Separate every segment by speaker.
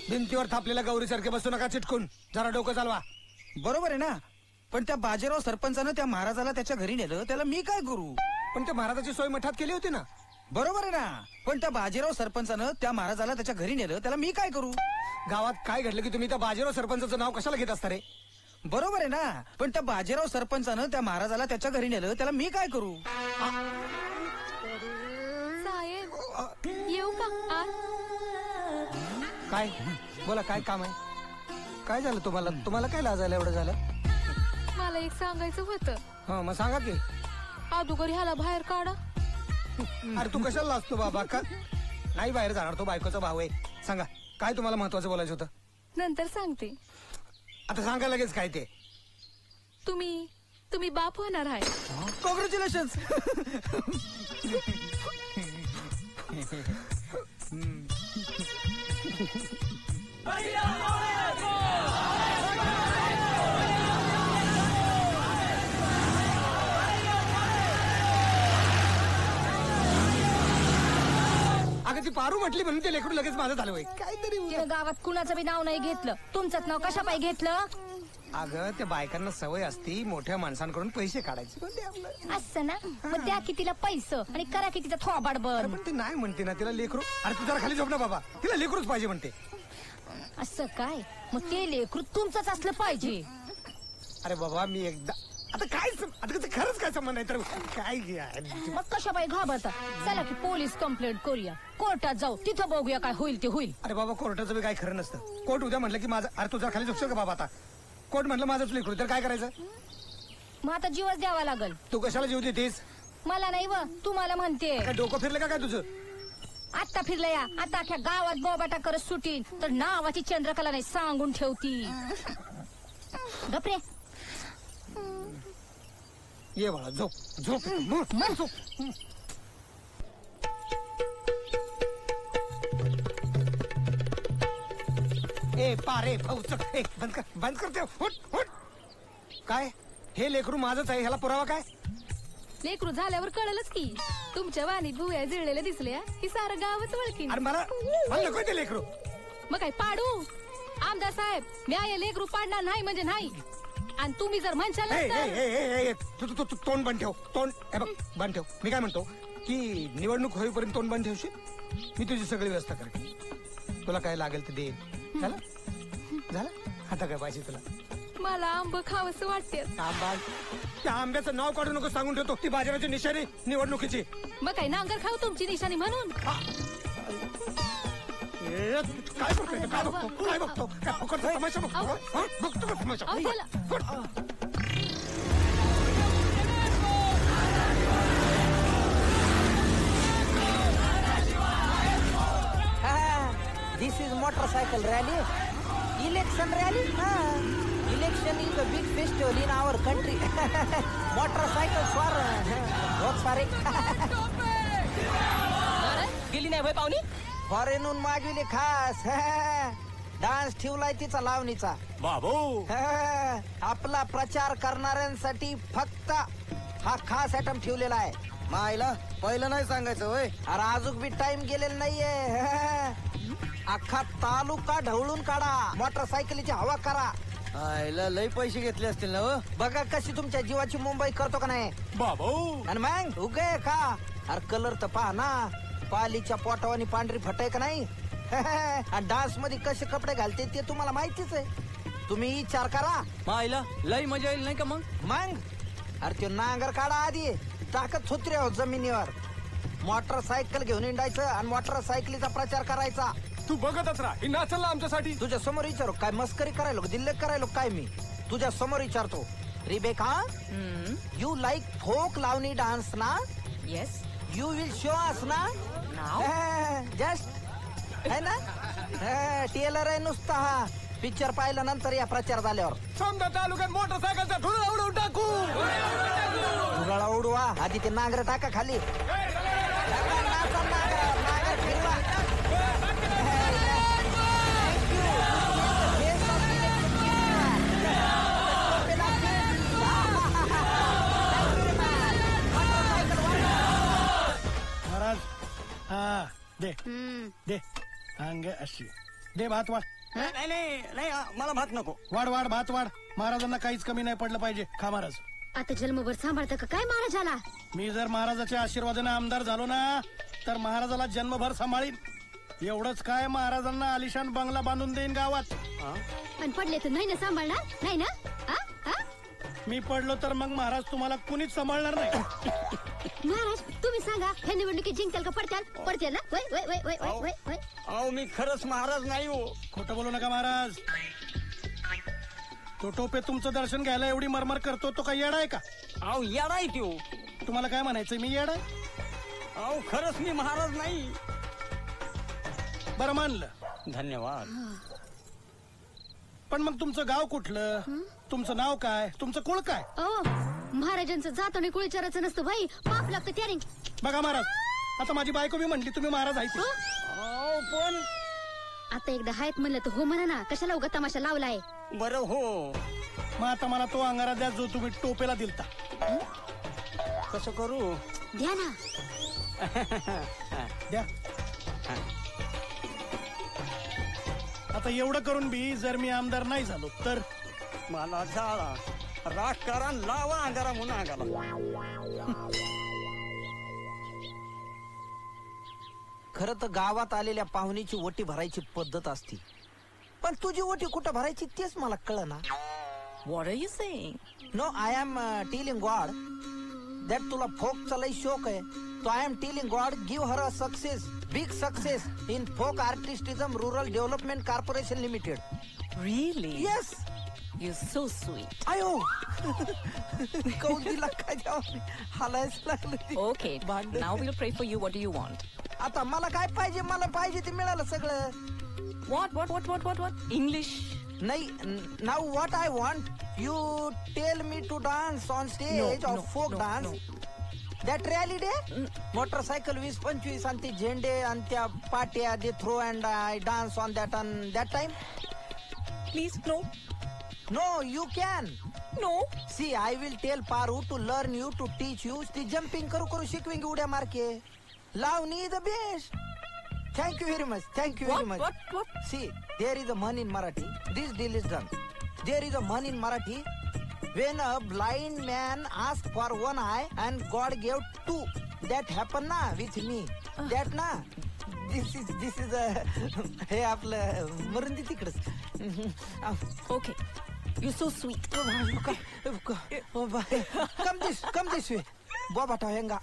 Speaker 1: भिंतीवर थापलेल्या गौरीसारखे बसू नका चिटकून, जरा डोकं चालवा.
Speaker 2: बरोबर आहे ना, पण त्या बाजीराव सरपंचानं त्या महाराजाला त्याच्या घरी नेलं, त्याला मी काय करू?
Speaker 1: पण त्या महाराजाची सोय मठात केली होती ना.
Speaker 2: बरोबर आहे ना, पण त्या बाजीराव सरपंचानं त्या महाराजाला त्याच्या घरी नेलं, त्याला मी काय करू?
Speaker 1: गावात काय घडलं की तुम्ही त्या बाजीराव सरपंचाचं नाव कशाला घेत असता रे?
Speaker 2: बरोबर आहे ना, पण त्या बाजीराव सरपंचानं त्या महाराजाला त्याच्या घरी नेलं, त्याला मी काय करू?
Speaker 3: साहेब येऊ का?
Speaker 1: काय बोला, काय काम आहे? काय झालं तुम्हाला? तुम्हाला काय लाजायला एवढं झालं?
Speaker 3: मला एक सांगायचं होतं.
Speaker 1: हा मग सांगा की.
Speaker 3: अगोदर ह्याला बाहेर काढा.
Speaker 1: अरे तू कशाला लाजतो बाबा? का नाही बाहेर जाणार, तो बायकोचा भाऊ आहे. सांगा काय तुम्हाला महत्वाचं बोलायचं होतं?
Speaker 3: नंतर सांगते.
Speaker 1: आता सांगा लगेच काय ते.
Speaker 3: तुम्ही बाप होणार आहे.
Speaker 2: कॉंग्रॅच्युलेशन्स.
Speaker 1: अगं ती पारू म्हटली म्हणून ते लेकरू लगेच माझं झालं. काहीतरी
Speaker 3: गावात कुणाचं बी नाव नाही घेतलं, तुमचंच नाव कशा पाय घेतलं?
Speaker 1: अगं त्या बायकांना सवय असती मोठ्या माणसांकडून पैसे काढायचे.
Speaker 3: असं ना, मग द्या की तिला पैसे आणि करा की तिचा थोबाड बंद.
Speaker 1: पण ती नाही म्हणते ना, तिला लेकरू. अरे तू जरा खाली झोप ना बाबा, तिला लेकरूच पाहिजे म्हणते.
Speaker 3: असं काय? मग ते लेकरू तुमचंच असलं पाहिजे.
Speaker 1: अरे बाबा मी एकदा आता काय आता खरंच काय संबंध नाही तर काय.
Speaker 3: मग कशा बाई घाबरता? चला की पोलीस कंप्लेंट करूया, कोर्टात जाऊ, तिथं बघूया काय होईल ते होईल.
Speaker 1: अरे बाबा कोर्टाचं बी काय खरं नसतं. कोर्ट उद्या म्हटलं की माझं, अरे तुझा खाली झोपशो का बाबा? आता कोर्ट म्हटलं माझंच लेकरू तर काय करायचं?
Speaker 3: मग आता जीवच द्यावा लागल.
Speaker 1: तू कशाला जीव देतेस?
Speaker 3: मला नाही व तुम्हाला म्हणते.
Speaker 1: काय डोकं फिरलं का काय तुझं?
Speaker 3: आता फिरलं या, आता अख्या गावात बोबाटा करत सुटीन तर नावाची चंद्रकला नाही सांगून ठेवती. गपरे
Speaker 1: ये बाळा झोप झोप मन झोप. ए पारे भाऊ चल, ए बंद करते. काय हे लेकरू माझंच आहे, ह्याला पुरावा काय?
Speaker 3: लेकरू झाल्यावर कळलंच की तुमच्या वाणीत भुवया जिळलेल्या दिसल्या की सारं गावच ओळखीन.
Speaker 1: अरे मला नको ते लेकरू.
Speaker 3: मग काय पाडू? आमदार साहेब मी आहे लेकरू पाडणार नाही म्हणजे नाही. आणि तुम्ही जर म्हणशाल
Speaker 1: तू तोंड बंद ठेव. तोंड बघ बंद ठेव. मी काय म्हणतो की निवडणूक होईपर्यंत तोंड बंद ठेवशील, मी तुझी सगळी व्यवस्था करेन. तुला काय लागेल ते दे. झालं झालं. आता काय पाहिजे तुला?
Speaker 3: मला आंब खावंसं वाटते.
Speaker 1: आंबा? त्या आंब्याचं नाव काढू नको, सांगून ठेवतो. ती बाजाराची निशाणी निवडणुकीची.
Speaker 3: मग काय नांगर खाऊ तुमची निशाणी म्हणून?
Speaker 1: काय बघतो काय बघतो काय बघतो? काय फुकटचा तमाशा बघतो? बघतो का तमाशा?
Speaker 4: This is motorcycle rally, election rally. Election is a big festival in our country. Motorcycles for बहुत सारे.
Speaker 5: गेली नाही भाई पाहुणी.
Speaker 4: फॉरेनहून मागविले खास. डान्स ठेवलाय तिचा लावणीचा.
Speaker 5: बाबू
Speaker 4: आपला प्रचार करणाऱ्यांसाठी फक्त हा खास आयटम ठेवलेला आहे.
Speaker 2: मायला पहिलं नाही सांगायचं होय.
Speaker 4: अरे अजून बी टाइम गेलेला नाहीये. अख्खा तालुका ढवळून काढा, मोटरसायकलीची हवा करा.
Speaker 2: आईला लय पैसे घेतले असतील ना?
Speaker 4: बघा कशी तुमच्या जीवाची मुंबई करतो का नाही.
Speaker 5: बाबू
Speaker 4: आणि मग उगे का? अरे कलर तर पहा ना, पालीच्या पोटावानी पांढरी फटाय का नाही. आणि डान्स मध्ये कसे कपडे घालते ते तुम्हाला माहितीच आहे. तुम्ही विचार करा.
Speaker 2: मायला लय मजा येईल नाही का?
Speaker 4: मग अरे ते नांगर काढा आधी, टाकत सुत्रे हो जमिनीवर. मोटरसायकल घेऊन हिंडायचं आणि मोटरसायकलीचा प्रचार करायचा.
Speaker 5: तू बघतच राहा, ही नाचल ना आमच्यासाठी.
Speaker 4: तुझ्या समोर विचारू काय? मस्करी करायलो, दिल्ली करायलो काय? मी तुझ्या समोर विचारतो. Rebecca, you like folk lavani dance ना?
Speaker 3: Yes.
Speaker 4: You will show us ना? जस्ट है ना? टेलर आहे नुसता हा. पिक्चर पाहिल्यानंतर या प्रचार झाल्यावर
Speaker 5: समजा तालुक्यात मोटरसायकलचा धुळा उडवून टाकू.
Speaker 4: धुराळा उडवा आधी, ते नांगर टाका खाली. नांगर फिरवा.
Speaker 6: दे दे अंग अशी दे भात वाढ
Speaker 5: नाही नाही नाही मला भात नको.
Speaker 6: वाढ वाढ भात वाढ. महाराजांना काहीच कमी नाही पडलं पाहिजे. खा महाराज.
Speaker 3: आता जन्मभर सांभाळतं का काय महाराजाला?
Speaker 6: मी जर महाराजाच्या आशीर्वादाने आमदार झालो ना तर महाराजाला जन्मभर सांभाळीन. एवढंच काय, महाराजांना आलिशान बंगला बांधून देईन गावात.
Speaker 3: आणि पडले तर नाही ना सांभाळणार, नाही ना? हा? हा?
Speaker 6: मी पडलो तर मग महाराज तुम्हाला कुणीच सांभाळणार नाही.
Speaker 3: महाराज तुम्ही सांगा, ह्या निवडणुकीत जिंकल का पडत्याल? पडत्याल ना? वय वय वय वय वय वय वय.
Speaker 5: अहो मी खरंच महाराज नाही हो.
Speaker 6: खोटं बोलू नका महाराज. तो टोपे तुमचं दर्शन घ्यायला एवढी मरमर करतो, तो काही येडा आहे का?
Speaker 5: अहो येडा आहे त्यो.
Speaker 6: तुम्हाला काय म्हणायचंय, मी येडा आहे?
Speaker 5: अहो खरंच मी महाराज नाही.
Speaker 6: बरं मानलं,
Speaker 5: धन्यवाद.
Speaker 6: पण मग तुमचं गाव कुठलं, तुमचं नाव काय, तुमचं कुळ काय?
Speaker 3: ओ महाराजांचं जात आणि कुळचाराचं नसतं भाई, पाप लागतं त्याने.
Speaker 6: बघा महाराज, आता माझी बायको बी म्हणली तुम्ही महाराज आहे.
Speaker 5: अहो पण
Speaker 3: आता एकदा हायत म्हणलं तर हो म्हणा ना, कशाला उगा तमाशा लावलाय?
Speaker 5: बरं हो.
Speaker 6: मग आता मला तो अंगारा द्या जो तुम्ही टोपेला दिलता.
Speaker 5: कसं करू?
Speaker 3: द्या ना.
Speaker 6: द्या. आता एवढं करून बी जर मी आमदार नाही झालो तर
Speaker 5: मला जाळा राग करा, लावा अंगारा म्हणून अंगाला.
Speaker 4: खरं तर गावात आलेल्या पाहुणीची ओटी भरायची पद्धत असती, पण तुझी ओटी कुठं भरायची तेच मला कळना.
Speaker 7: What are you saying?
Speaker 4: No, I am telling God that तुला फोकचा लई शौक आहे. तो I am telling God give her a success, big success in folk artistism rural development corporation limited.
Speaker 7: Really?
Speaker 4: Yes.
Speaker 7: You're so sweet.
Speaker 4: आयो कौदीला काय द्यावं, हालायच लागलं.
Speaker 7: Okay, now we'll pray for you. What do you want?
Speaker 4: आता मला काय पाहिजे, मला पाहिजे ते मिळालं सगळं.
Speaker 7: What? English?
Speaker 4: नाही, नाव what I want you tell me to dance on stage of folk dance. That really day motorcycle 20-25 आणि ते झेंडे आणि त्या पाट्या they throw and I dance on that on that time.
Speaker 7: Please, no.
Speaker 4: No you can.
Speaker 7: No.
Speaker 4: See I will tell Paru to learn you to teach you. ती jumping करू करू शिकविंग उड्या मारके. Lavani the best. Thank you very much. Thank you very much.
Speaker 7: What?
Speaker 4: See, there is a man in Marathi. This deal is done. There is a man in Marathi. When a blind man asked for one eye and God gave two. That happened na with me. That na. This is a हे आपलं मरून दे तिकडच.
Speaker 7: Okay. You're so sweet.
Speaker 4: Come this way. Boba tahenga.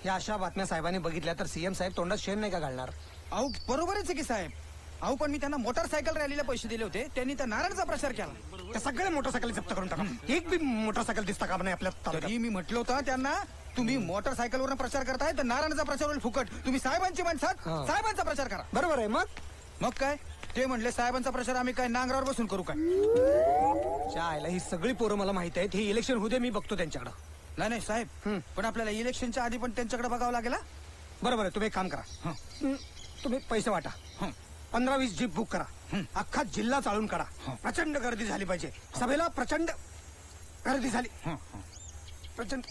Speaker 1: या अशा बातम्या साहेबांनी बघितल्या तर सीएम साहेब तोंडात शेण नाही का घालणार?
Speaker 2: अहो बरोबरच आहे की साहेब. अहो पण मी त्यांना मोटरसायकल रॅलीला पैसे दिले होते, त्यांनी त्या नारायणचा प्रचार केला.
Speaker 1: त्या सगळ्या मोटरसायकल जप्त करून टाका. एक बी मोटरसायकल दिसता का नाही आपल्या तालुक्यात?
Speaker 2: तरी मी म्हटलं होतं त्यांना, तुम्ही मोटरसायकलवरून प्रचार करताय तर नारायणचा प्रचार होईल फुकट. तुम्ही साहेबांची माणसात
Speaker 1: हा.
Speaker 2: साहेबांचा प्रचार करा.
Speaker 1: बरोबर आहे.
Speaker 2: मग काय ते म्हणले, साहेबांचा प्रचार आम्ही काय नांगरावर बसून करू काय?
Speaker 1: आयला ही सगळी पोरं मला माहित आहेत. हे इलेक्शन होऊ दे, मी बघतो त्यांच्याकडे.
Speaker 2: नाही साहेब, पण आपल्याला इलेक्शनच्या आधी पण त्यांच्याकडे बघावं लागेल.
Speaker 1: बरोबर आहे. तुम्ही एक काम करा, तुम्ही पैसे वाटा, 15-20 जीप बुक करा, अख्खा जिल्हा चालून काढा. प्रचंड गर्दी झाली पाहिजे सभेला. प्रचंड गर्दी झाली, प्रचंड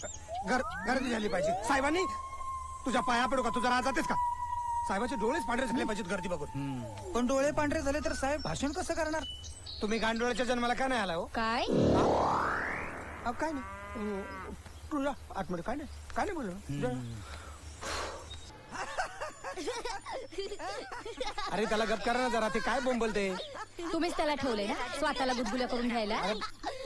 Speaker 1: गर्दी झाली पाहिजे. साहेबांनी तुझ्या पाया पडू का? तुझा राज जातेस का? साहेबाचे डोळेच पांढरे झाले पाहिजेत गर्दी बघून.
Speaker 2: पण डोळे पांढरे झाले तर साहेब भाषण कसं करणार?
Speaker 1: तुम्ही गांडोळ्याच्या जन्माला काय नाही आला हो?
Speaker 3: काय?
Speaker 1: काय नाही, तुला आतमध्ये काय नाही बोललो. अरे त्याला गप करा ना जरा, ते काय बोंबलते.
Speaker 3: तुम्हीच त्याला ठेवलंय ना स्वतःला गुदगुल्या करून घ्यायला.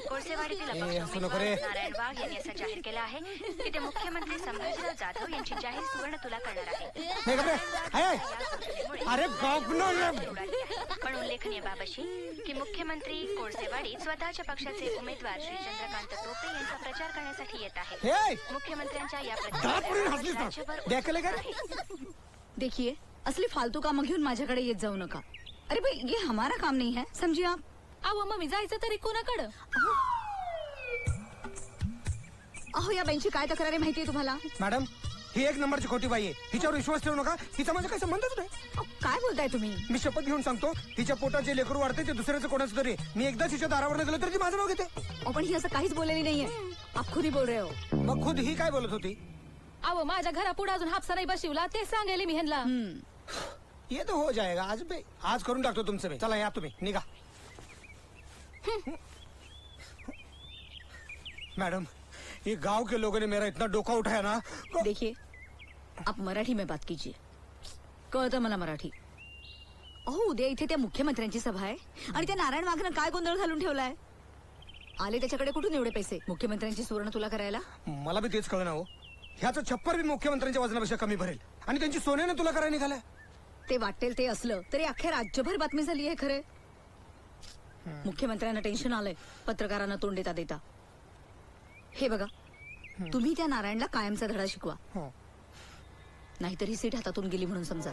Speaker 8: कोळसेवाडीतील
Speaker 1: हसू नको रे.
Speaker 8: नारायण वाघ यांनी असं जाहीर केलं आहे की ते मुख्यमंत्री संभाजीराव जाधव यांची जाहीर सुवर्ण तुला करणार आहे.
Speaker 1: नाही गप रे. अरे गप न रे.
Speaker 8: पण उल्लेखनीय बाब अशी की मुख्यमंत्री कोळसेवाडीत स्वतःच्या पक्षाचे उमेदवार श्री चंद्रकांत टोपे यांचा प्रचार करण्यासाठी येत आहेत.
Speaker 1: हे
Speaker 8: मुख्यमंत्र्यांच्या या
Speaker 1: दात पडून हसलीस ना.
Speaker 8: प्रचारावर
Speaker 1: देखले का?
Speaker 9: देखिए, असली फालतू कामं घेऊन माझ्याकडे येत जाऊ नका. अरे भाई, ये हमारा काम नहीं है, समझिए आप.
Speaker 3: अहो मम्मी जायचं तरी कोणाकडं?
Speaker 9: अहो या बाईंची काय तक्रार आहे माहितीये तुम्हाला?
Speaker 1: मॅडम, ही एक नंबरची खोटी बाई आहे. हिच्यावर विश्वास ठेवू नका. हिचा माझा काही संबंधच नाही.
Speaker 9: अहो, काय बोलताय तुम्ही?
Speaker 1: मी शपथ घेऊन सांगतो, हिच्या पोटात जे लेकरू वाढते ते दुसऱ्याचं कोणाचं तरी आहे. मी एकदा तिच्या दारावर गेलो तर ती माझं नाव घेते.
Speaker 9: अहो, पण ही असं काहीच बोललेली नाहीये. आप खुद ही बोल रहे हो.
Speaker 1: मग खुद ही काय बोलत होती?
Speaker 3: अहो माझ्या घरापुढे अजून हापसा नाही बसवला ते सांगेल मी ह्यांना.
Speaker 1: ये तो हो जाएगा. आज करून टाकतो तुमचं मी. चला या तुम्ही निघा. मैडम, ये गांव के लोगों ने मेरा इतना डोका उठाया ना.
Speaker 9: देखिए आप मराठी में बात कीजिए. कळतं मला मराठी. अहो उद्या इथे त्या मुख्यमंत्र्यांची सभा आहे आणि त्या नारायण वाघनं काय गोंधळ घालून ठेवलाय. आले त्याच्याकडे कुठून एवढे पैसे मुख्यमंत्र्यांची सुवर्ण तुला करायला.
Speaker 1: मला बी तेच कळलं ना हो. ह्याचं छप्पर बी मुख्यमंत्र्यांच्या वजनापेक्षा कमी भरेल आणि त्यांची सोन्याने तुला करायला निघालाय.
Speaker 9: ते वाटेल ते असलं तरी अख्ख्या राज्यभर बातमी झाली आहे खरे. मुख्यमंत्र्यांना टेन्शन आलंय पत्रकारांना तोंड देता देता. हे बघा तुम्ही त्या नारायणला कायमचा धडा शिकवा. नाहीतर ही सीट हातातून गेली म्हणून समजा.